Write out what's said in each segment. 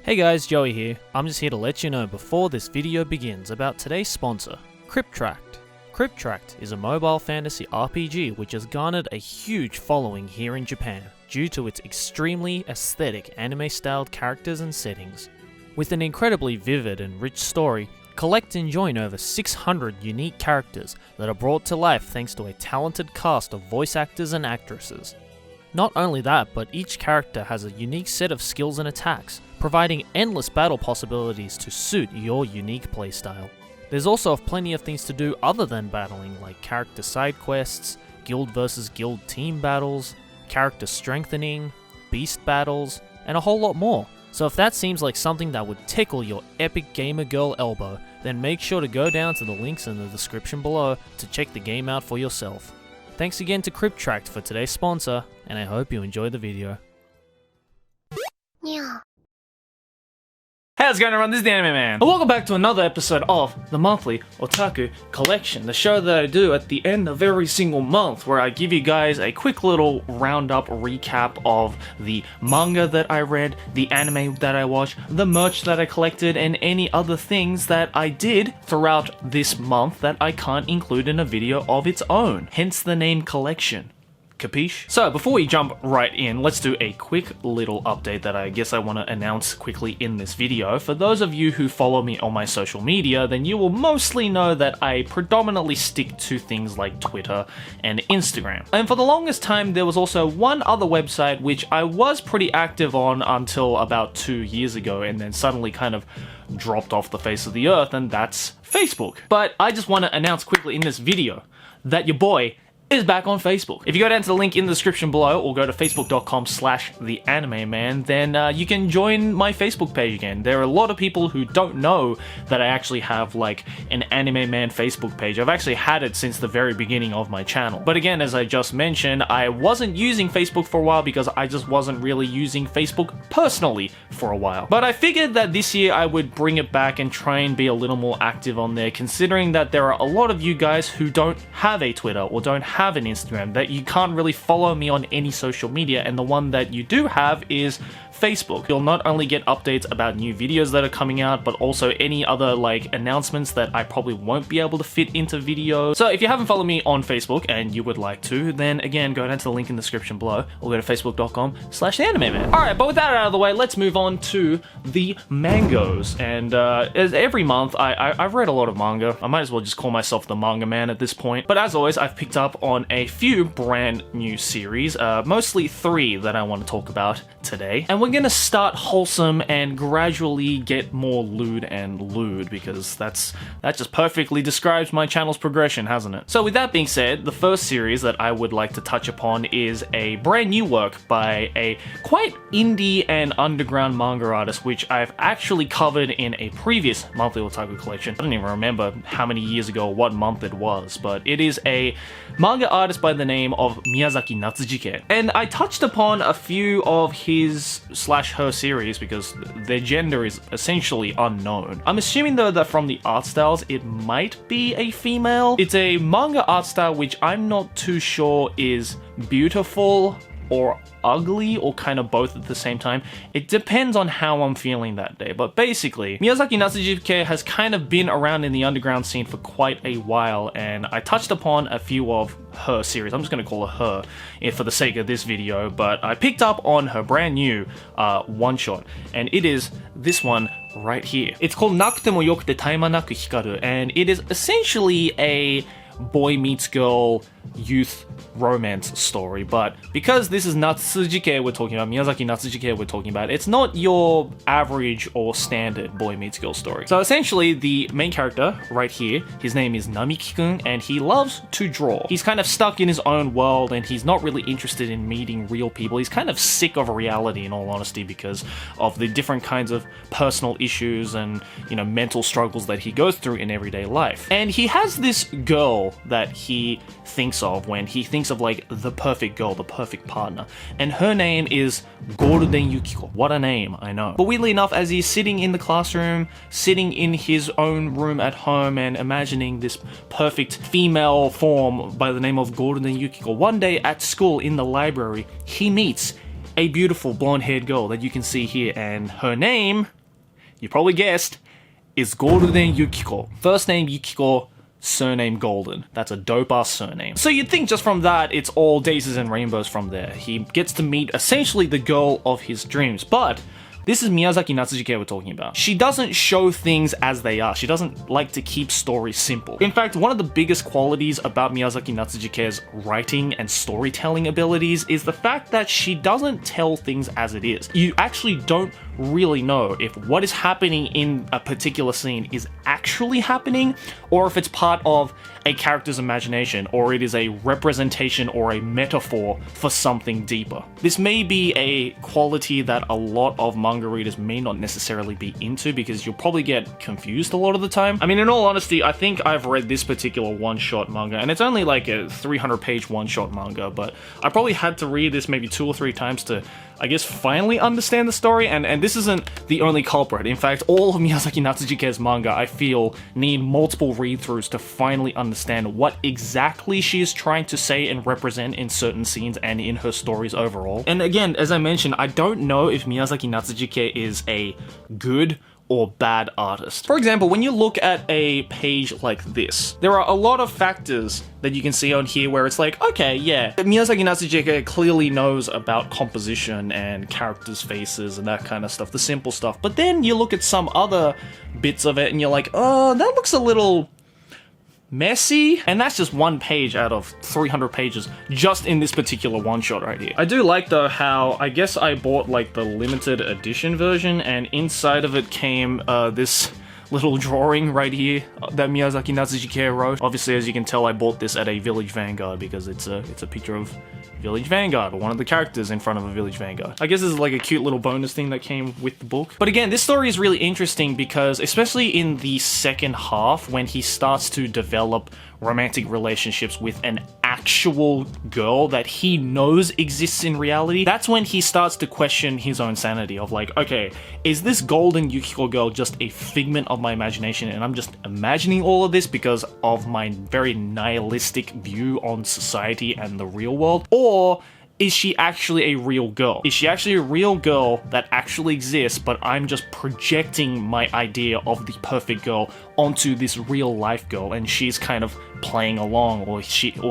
Hey guys, Joey here. I'm just here to let you know before this video begins about today's sponsor, Cryptract. Cryptract is a mobile fantasy RPG which has garnered a huge following here in Japan due to its extremely aesthetic anime-styled characters and settings. With an incredibly vivid and rich story, collect and join over 600 unique characters that are brought to life thanks to a talented cast of voice actors and actresses. Not only that, but each character has a unique set of skills and attacks, providing endless battle possibilities to suit your unique playstyle. There's also plenty of things to do other than battling, like character side quests, guild versus guild team battles, character strengthening, beast battles, and a whole lot more. So if that seems like something that would tickle your epic gamer girl elbow, then make sure to go down to the links in the description below to check the game out for yourself. Thanks again to Cryptract for today's sponsor, and I hope you enjoy the video. Hey, how's it going everyone? This is the Anime Man, and welcome back to another episode of the monthly Otaku Collection, the show that I do at the end of every single month, where I give you guys a quick little roundup recap of the manga that I read, the anime that I watched, the merch that I collected, and any other things that I did throughout this month that I can't include in a video of its own, hence the name Collection. Capiche? So before we jump right in, let's do a quick little update that I guess I want to announce quickly in this video. For those of you who follow me on my social media, then you will mostly know that I predominantly stick to things like Twitter and Instagram. And for the longest time, there was also one other website which I was pretty active on until about 2 years ago, and then suddenly kind of dropped off the face of the earth, and that's Facebook. But I just want to announce quickly in this video that your boy is back on Facebook. If you go down to the link in the description below or go to facebook.com/theanimeman, then you can join my Facebook page again. There are a lot of people who don't know that I actually have like an Anime Man Facebook page. I've actually had it since the very beginning of my channel. But again, as I just mentioned, I wasn't using Facebook for a while because I just wasn't really using Facebook personally for a while. But I figured that this year I would bring it back and try and be a little more active on there, considering that there are a lot of you guys who don't have a Twitter or don't have an Instagram, that you can't really follow me on any social media, and the one that you do have is Facebook. You'll not only get updates about new videos that are coming out, but also any other like announcements that I probably won't be able to fit into videos. So if you haven't followed me on Facebook and you would like to, then again, go down to the link in the description below or go to facebook.com/theanimeman. Alright, but with that out of the way, let's move on to the mangas. And as every month, I've read a lot of manga. I might as well just call myself the manga man at this point. But as always, I've picked up on a few brand new series, mostly 3 that I want to talk about today. And we're gonna start wholesome and gradually get more lewd and lewd, because that just perfectly describes my channel's progression, hasn't it? So with that being said, the first series that I would like to touch upon is a brand new work by a quite indie and underground manga artist, which I've actually covered in a previous monthly Otaku Collection. I don't even remember how many years ago or what month it was, but it is a manga artist by the name of Miyazaki Natsuji. And I touched upon a few of his/her series because their gender is essentially unknown. I'm assuming though that from the art styles it might be a female. It's a manga art style which I'm not too sure is beautiful or ugly, or kind of both at the same time. It depends on how I'm feeling that day. But basically, Miyazaki Natsuji has kind of been around in the underground scene for quite a while, and I touched upon a few of her series. I'm just going to call her for the sake of this video, but I picked up on her brand new one-shot, and it is this one right here. It's called Nakutemo Yokute Taimanaku Hikaru, and it is essentially a boy meets girl youth romance story, but because this is Natsuji we're talking about, Miyazaki Natsuji we're talking about, it's not your average or standard boy meets girl story. So essentially, the main character right here, his name is Namiki-kun, and he loves to draw. He's kind of stuck in his own world, and he's not really interested in meeting real people. He's kind of sick of reality, in all honesty, because of the different kinds of personal issues and, you know, mental struggles that he goes through in everyday life. And he has this girl that he thinks of when he thinks of like the perfect girl, the perfect partner, and her name is Golden Yukiko. What a name, I know. But weirdly enough, as he's sitting in the classroom, sitting in his own room at home and imagining this perfect female form by the name of Golden Yukiko, one day at school in the library, he meets a beautiful blonde-haired girl that you can see here, and her name, you probably guessed, is Golden Yukiko. First name Yukiko, surname Golden. That's a dope-ass surname. So you'd think just from that, it's all daisies and rainbows from there. He gets to meet essentially the girl of his dreams, but this is Miyazaki Natsuji we're talking about. She doesn't show things as they are. She doesn't like to keep stories simple. In fact, one of the biggest qualities about Miyazaki Natsuji's writing and storytelling abilities is the fact that she doesn't tell things as it is. You actually don't really know if what is happening in a particular scene is actually happening, or if it's part of a character's imagination, or it is a representation or a metaphor for something deeper. This may be a quality that a lot of manga readers may not necessarily be into, because you'll probably get confused a lot of the time. I mean, in all honesty, I think I've read this particular one-shot manga, and it's only like a 300-page one-shot manga, but I probably had to read this maybe 2 or 3 times to, I guess, finally understand the story, and this isn't the only culprit. In fact, all of Miyazaki Natsuji's manga, I feel, need multiple read-throughs to finally understand what exactly she is trying to say and represent in certain scenes and in her stories overall. And again, as I mentioned, I don't know if Miyazaki Natsuji is a good or bad artist. For example, when you look at a page like this, there are a lot of factors that you can see on here where it's like, okay, yeah, Miyazaki Natsuji clearly knows about composition and characters' faces and that kind of stuff, the simple stuff. But then you look at some other bits of it and you're like, oh, that looks a little messy. And that's just one page out of 300 pages just in this particular one shot right here. I do like though how, I guess I bought like the limited edition version, and inside of it came this little drawing right here that Miyazaki Natsuji wrote. Obviously, as you can tell, I bought this at a Village Vanguard because it's a picture of Village Vanguard, or one of the characters in front of a Village Vanguard. I guess this is like a cute little bonus thing that came with the book. But again, this story is really interesting because, especially in the second half, when he starts to develop romantic relationships with an actual girl that he knows exists in reality, that's when he starts to question his own sanity of like, okay, is this Golden Yukiko girl just a figment of my imagination and I'm just imagining all of this because of my very nihilistic view on society and the real world? Or is she actually a real girl? Is she actually a real girl that actually exists, but I'm just projecting my idea of the perfect girl onto this real life girl, and she's kind of playing along, or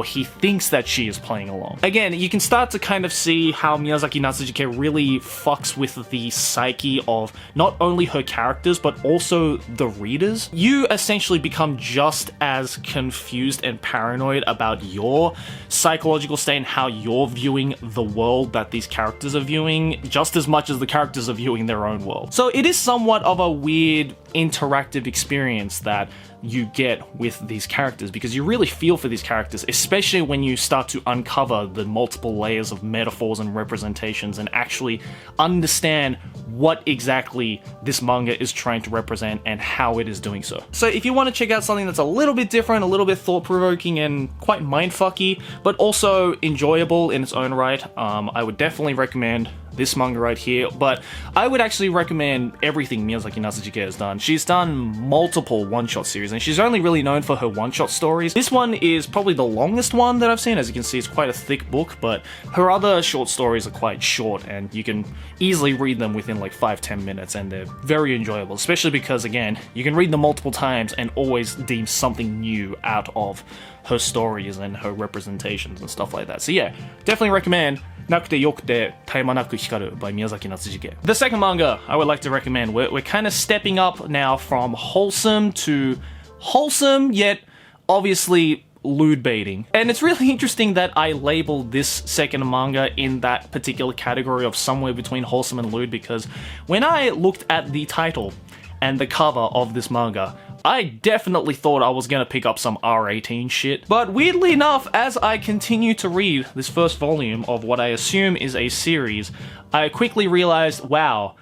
he thinks that she is playing along. Again, you can start to kind of see how Miyazaki Natsuji really fucks with the psyche of not only her characters, but also the readers. You essentially become just as confused and paranoid about your psychological state and how you're viewing the world that these characters are viewing, just as much as the characters are viewing their own world. So it is somewhat of a weird interactive experience that you get with these characters, because you really feel for these characters, especially when you start to uncover the multiple layers of metaphors and representations and actually understand what exactly this manga is trying to represent and how it is doing so. So if you want to check out something that's a little bit different, a little bit thought-provoking and quite mindfucky, but also enjoyable in its own right, I would definitely recommend this manga right here. But I would actually recommend everything Miyazaki Natsuji has done. She's done multiple one-shot series, and she's only really known for her one-shot stories. This one is probably the longest one that I've seen. As you can see, it's quite a thick book, but her other short stories are quite short, and you can easily read them within like 5-10 minutes, and they're very enjoyable, especially because, again, you can read them multiple times and always deem something new out of her stories and her representations and stuff like that. So yeah, definitely recommend ℌぇ𝔫𝔱ằ𝔦 Taimanaku Hikaru by Miyazaki Natsuji. The second manga I would like to recommend, we're kind of stepping up now from wholesome to wholesome, yet obviously lewd baiting. And it's really interesting that I labeled this second manga in that particular category of somewhere between wholesome and lewd, because when I looked at the title and the cover of this manga, I definitely thought I was gonna pick up some R18 shit. But weirdly enough, as I continue to read this first volume of what I assume is a series, I quickly realized, wow,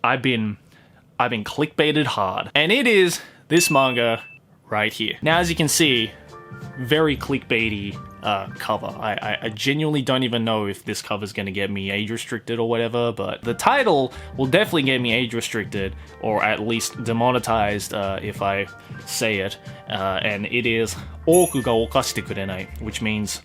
I've been clickbaited hard. And it is this manga right here. Now, as you can see, very clickbaity cover. I genuinely don't even know if this cover is going to get me age restricted or whatever, but the title will definitely get me age restricted, or at least demonetized if I say it, and it is 多くが犯してくれない, which means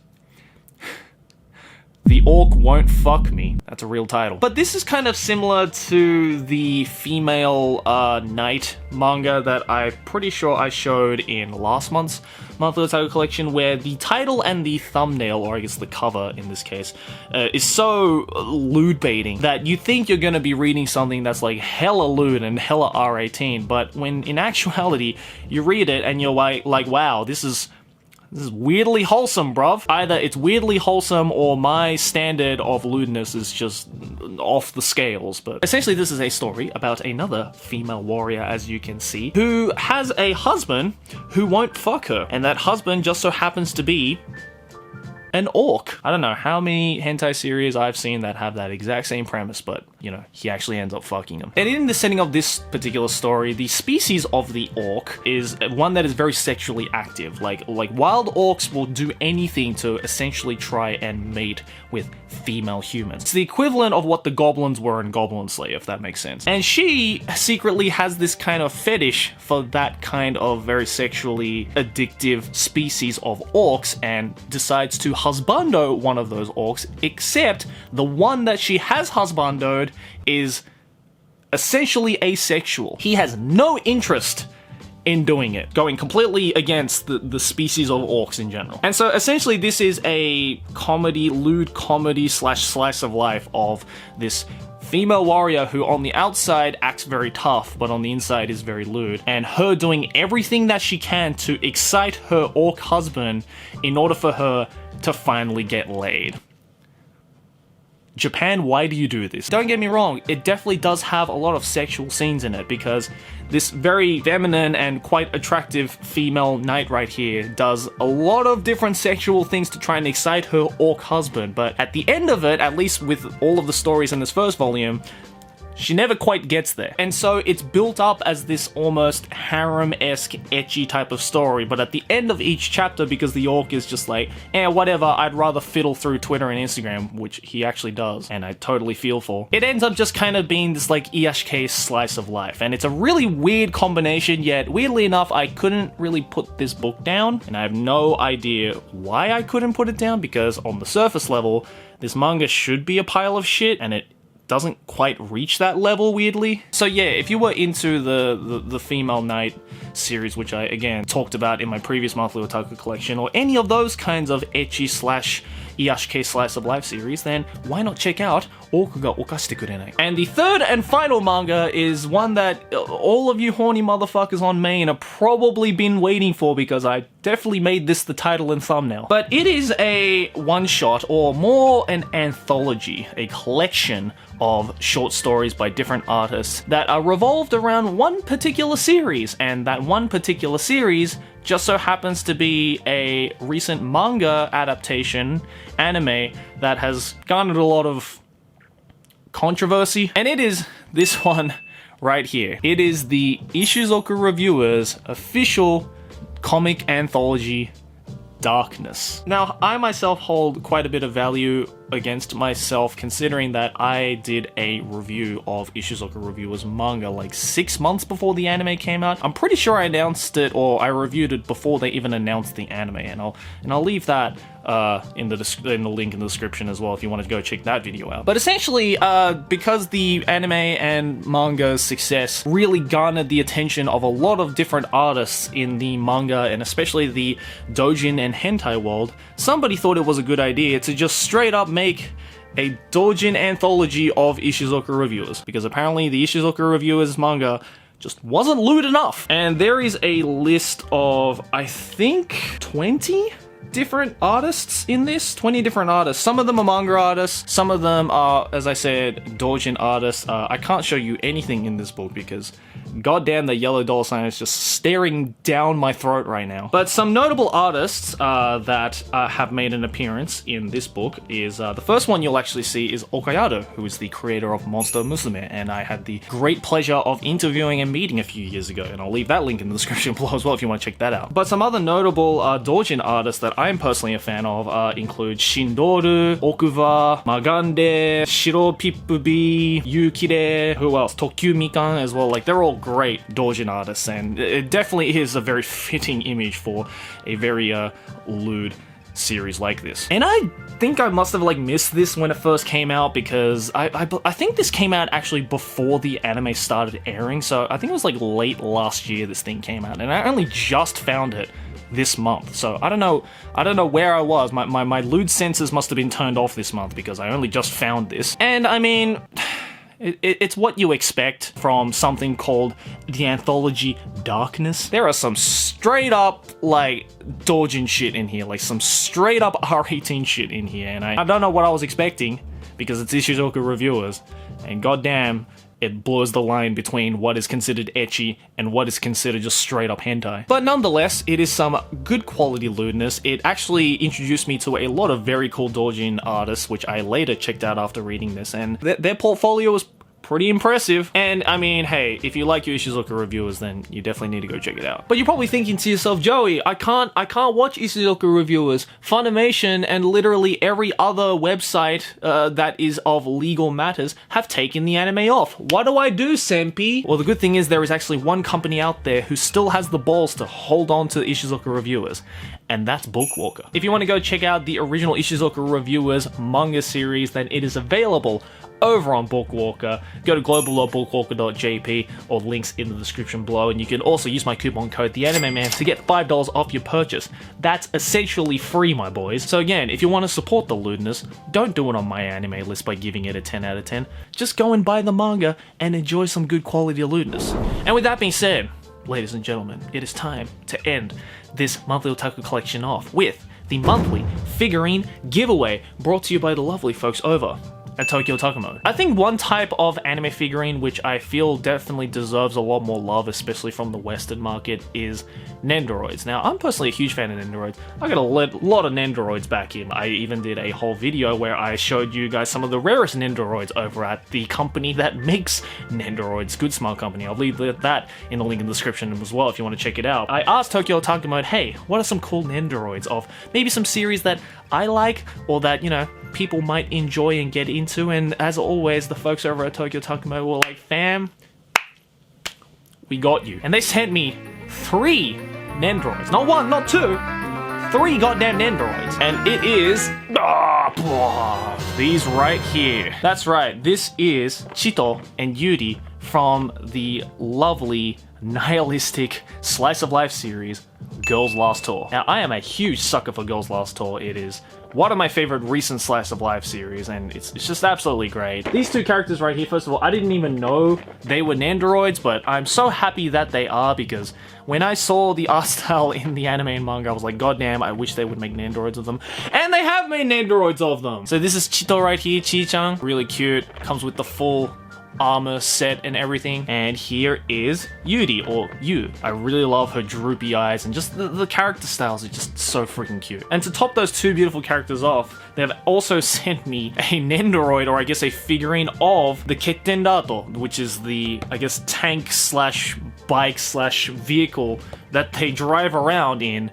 The Orc Won't Fuck Me. That's a real title. But this is kind of similar to the female knight manga that I'm pretty sure I showed in last month's monthly otaku collection, where the title and the thumbnail, or I guess the cover in this case, is so lewd baiting that you think you're gonna be reading something that's like hella lewd and hella R18, but when in actuality you read it and you're like wow, this is weirdly wholesome, bruv. Either it's weirdly wholesome or my standard of lewdness is just off the scales. But essentially this is a story about another female warrior, as you can see, who has a husband who won't fuck her. And that husband just so happens to be an orc. I don't know how many hentai series I've seen that have that exact same premise, but, you know, he actually ends up fucking him. And in the setting of this particular story, the species of the orc is one that is very sexually active. Like wild orcs will do anything to essentially try and mate with female humans. It's the equivalent of what the goblins were in Goblin Slayer, if that makes sense. And she secretly has this kind of fetish for that kind of very sexually addictive species of orcs and decides to husbando one of those orcs, except the one that she has husbandoed is essentially asexual. He has no interest in doing it, going completely against the species of orcs in general. And so essentially this is a comedy, lewd comedy slash slice of life of this female warrior who on the outside acts very tough, but on the inside is very lewd, and her doing everything that she can to excite her orc husband in order for her to finally get laid. Japan, why do you do this? Don't get me wrong, it definitely does have a lot of sexual scenes in it, because this very feminine and quite attractive female knight right here does a lot of different sexual things to try and excite her orc husband, but at the end of it, at least with all of the stories in this first volume, she never quite gets there. And so it's built up as this almost harem-esque, ecchi type of story, but at the end of each chapter, because the orc is just like, whatever, I'd rather fiddle through Twitter and Instagram, which he actually does, and I totally feel for, it ends up just kind of being this like ℌ~𝔫𝔱 slice of life. And it's a really weird combination, yet weirdly enough, I couldn't really put this book down, and I have no idea why I couldn't put it down, because on the surface level, this manga should be a pile of shit, and it doesn't quite reach that level, weirdly. So yeah, if you were into the female knight series, which I again talked about in my previous monthly otaku collection, or any of those kinds of ecchi slash ℌ~𝔫𝔱 slice of life series, then why not check out Oku ga okashite kurenai? And the third and final manga is one that all of you horny motherfuckers on main have probably been waiting for, because I definitely made this the title and thumbnail. But it is a one-shot, or more an anthology, a collection of short stories by different artists that are revolved around one particular series, and that one particular series just so happens to be a recent manga adaptation anime that has garnered a lot of controversy, and it is this one right here. It is the Ishuzoku Reviewers official comic anthology, Darkness. Now, I myself hold quite a bit of value against myself, considering that I did a review of Ishuzoku Reviewers manga like 6 months before the anime came out. I'm pretty sure I announced it, or I reviewed it before they even announced the anime, and I'll leave that in the link in the description as well if you want to go check that video out. But essentially, because the anime and manga's success really garnered the attention of a lot of different artists in the manga and especially the doujin and hentai world, somebody thought it was a good idea to just straight up make a doujin anthology of Ishuzoku Reviewers, because apparently the Ishuzoku Reviewers manga just wasn't lewd enough. And there is a list of, I think, 20 different artists in this. 20 different artists. Some of them are manga artists, some of them are, as I said, doujin artists. I can't show you anything in this book because goddamn the yellow dollar sign is just staring down my throat right now. But some notable artists that have made an appearance in this book is, the first one you'll actually see is Okayado, who is the creator of Monster Musume, and I had the great pleasure of interviewing and meeting a few years ago, and I'll leave that link in the description below as well if you want to check that out. But some other notable doujin artists that I'm personally a fan of include Shindoru, Okuva, Magande, Shiropippubi, Yukire, who else? Tokkyu Mikan as well. Like, they're all great doujin artists, and it definitely is a very fitting image for a very lewd series like this. And I think I must have like missed this when it first came out, because I think this came out actually before the anime started airing, so I think it was like late last year this thing came out, and I only just found it this month. So I don't know where I was. My lewd senses must have been turned off this month, because I only just found this. And I mean, it's what you expect from something called the anthology Darkness. There are some straight up like doujin shit in here, like some straight up R18 shit in here, and I don't know what I was expecting, because it's Ishuzoku Reviewers, and goddamn, it blurs the line between what is considered ecchi and what is considered just straight up hentai. But nonetheless, it is some good quality lewdness. It actually introduced me to a lot of very cool doujin artists, which I later checked out after reading this, and their portfolio was pretty impressive. And I mean, hey, if you like your Ishuzoku Reviewers, then you definitely need to go check it out. But you're probably thinking to yourself, Joey, I can't watch Ishuzoku Reviewers. Funimation and literally every other website that is of legal matters have taken the anime off. What do I do, Senpai? Well, the good thing is there is actually one company out there who still has the balls to hold on to Ishuzoku Reviewers, and that's Bookwalker. If you want to go check out the original Ishuzoku Reviewers manga series, then it is available over on Bookwalker. Go to global.bookwalker.jp, or links in the description below, and you can also use my coupon code TheAnimeMan to get $5 off your purchase. That's essentially free, my boys. So again, if you want to support the lewdness, don't do it on my anime list by giving it a 10 out of 10. Just go and buy the manga and enjoy some good quality lewdness. And with that being said, ladies and gentlemen, it is time to end this monthly otaku collection off with the monthly figurine giveaway, brought to you by the lovely folks over at Tokyo Takamo. I think one type of anime figurine which I feel definitely deserves a lot more love, especially from the Western market, is Nendoroids. Now, I'm personally a huge fan of Nendoroids. I got a lot of Nendoroids back in. I even did a whole video where I showed you guys some of the rarest Nendoroids over at the company that makes Nendoroids, Good Smile Company. I'll leave that in the link in the description as well if you want to check it out. I asked Tokyo Takamo, hey, what are some cool Nendoroids of maybe some series that I like, or that, you know, people might enjoy and get into? And as always, the folks over at Tokyo Takamo were like, fam, we got you. And they sent me 3 Nendoroids. Not 1, not 2, 3 goddamn Nendoroids. And it is these right here. That's right, this is Chito and Yuri from the lovely nihilistic slice of life series Girls Last Tour. Now, I am a huge sucker for Girls Last Tour. It is one of my favorite recent slice of life series, and it's just absolutely great. These 2 characters right here, first of all, I didn't even know they were Nendoroids, but I'm so happy that they are, because when I saw the art style in the anime and manga, I was like, goddamn, I wish they would make Nendoroids of them. And they have made Nendoroids of them! So this is Chito right here, Chi-chan. Really cute, comes with the full armor set and everything. And here is Yuri, or Yu. I really love her droopy eyes, and just the character styles are just so freaking cute. And to top those 2 beautiful characters off, they've also sent me a Nendoroid, or I guess a figurine of the ℌぇÅ𝔫𝔱ằ, which is the, I guess, tank slash bike slash vehicle that they drive around in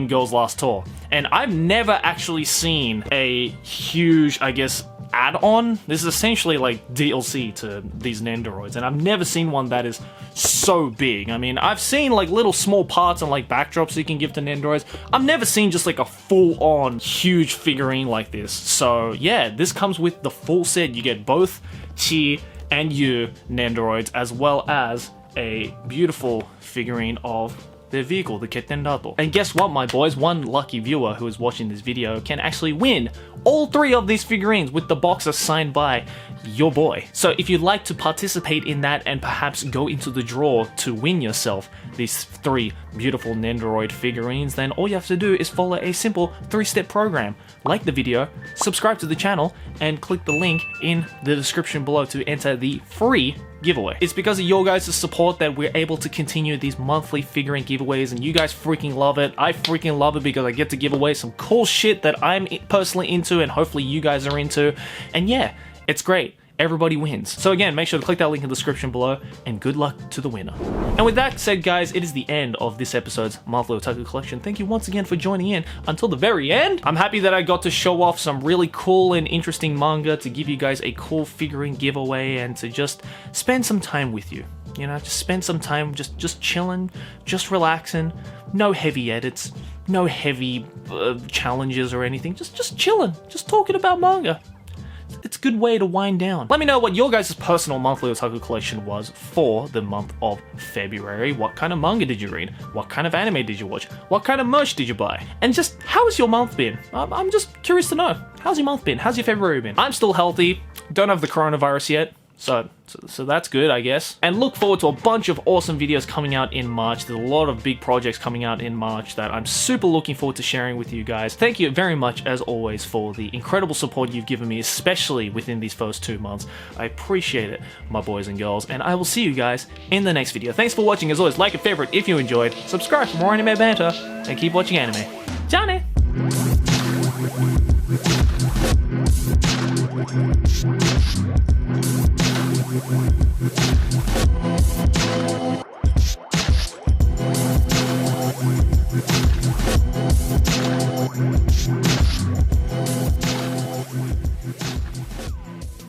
Girls Last Tour. And I've never actually seen a huge, I guess, add-on. This is essentially like DLC to these Nendoroids, and I've never seen one that is so big. I mean, I've seen like little small parts and like backdrops you can give to Nendoroids. I've never seen just like a full-on huge figurine like this. So yeah, this comes with the full set. You get both Chi and Yu Nendoroids, as well as a beautiful figurine of their vehicle, the ℌぇÅ𝔫𝔸ℵ. And guess what, my boys? One lucky viewer who is watching this video can actually win all 3 of these figurines with the boxes signed by your boy. So if you'd like to participate in that and perhaps go into the draw to win yourself these 3 beautiful Nendoroid figurines, then all you have to do is follow a simple 3-step program. Like the video, subscribe to the channel, and click the link in the description below to enter the free giveaway. It's because of your guys' support that we're able to continue these monthly figurine giveaways, and you guys freaking love it. I freaking love it because I get to give away some cool shit that I'm personally into, and hopefully you guys are into. And yeah, it's great. Everybody wins. So again, make sure to click that link in the description below, and good luck to the winner. And with that said, guys, it is the end of this episode's monthly otaku collection. Thank you once again for joining in until the very end. I'm happy that I got to show off some really cool and interesting manga, to give you guys a cool figurine giveaway, and to just spend some time with you. You know, just spend some time just chilling, just relaxing, no heavy edits, No heavy challenges or anything. Just chilling. Just talking about manga. It's a good way to wind down. Let me know what your guys' personal monthly otaku collection was for the month of February. What kind of manga did you read? What kind of anime did you watch? What kind of merch did you buy? And just, how has your month been? I'm just curious to know. How's your month been? How's your February been? I'm still healthy. Don't have the coronavirus yet. So that's good, I guess. And look forward to a bunch of awesome videos coming out in March. There's a lot of big projects coming out in March that I'm super looking forward to sharing with you guys. Thank you very much, as always, for the incredible support you've given me, especially within these first 2 months. I appreciate it, my boys and girls, and I will see you guys in the next video. Thanks for watching. As always, like and favorite if you enjoyed, subscribe for more anime banter, and keep watching anime. Johnny!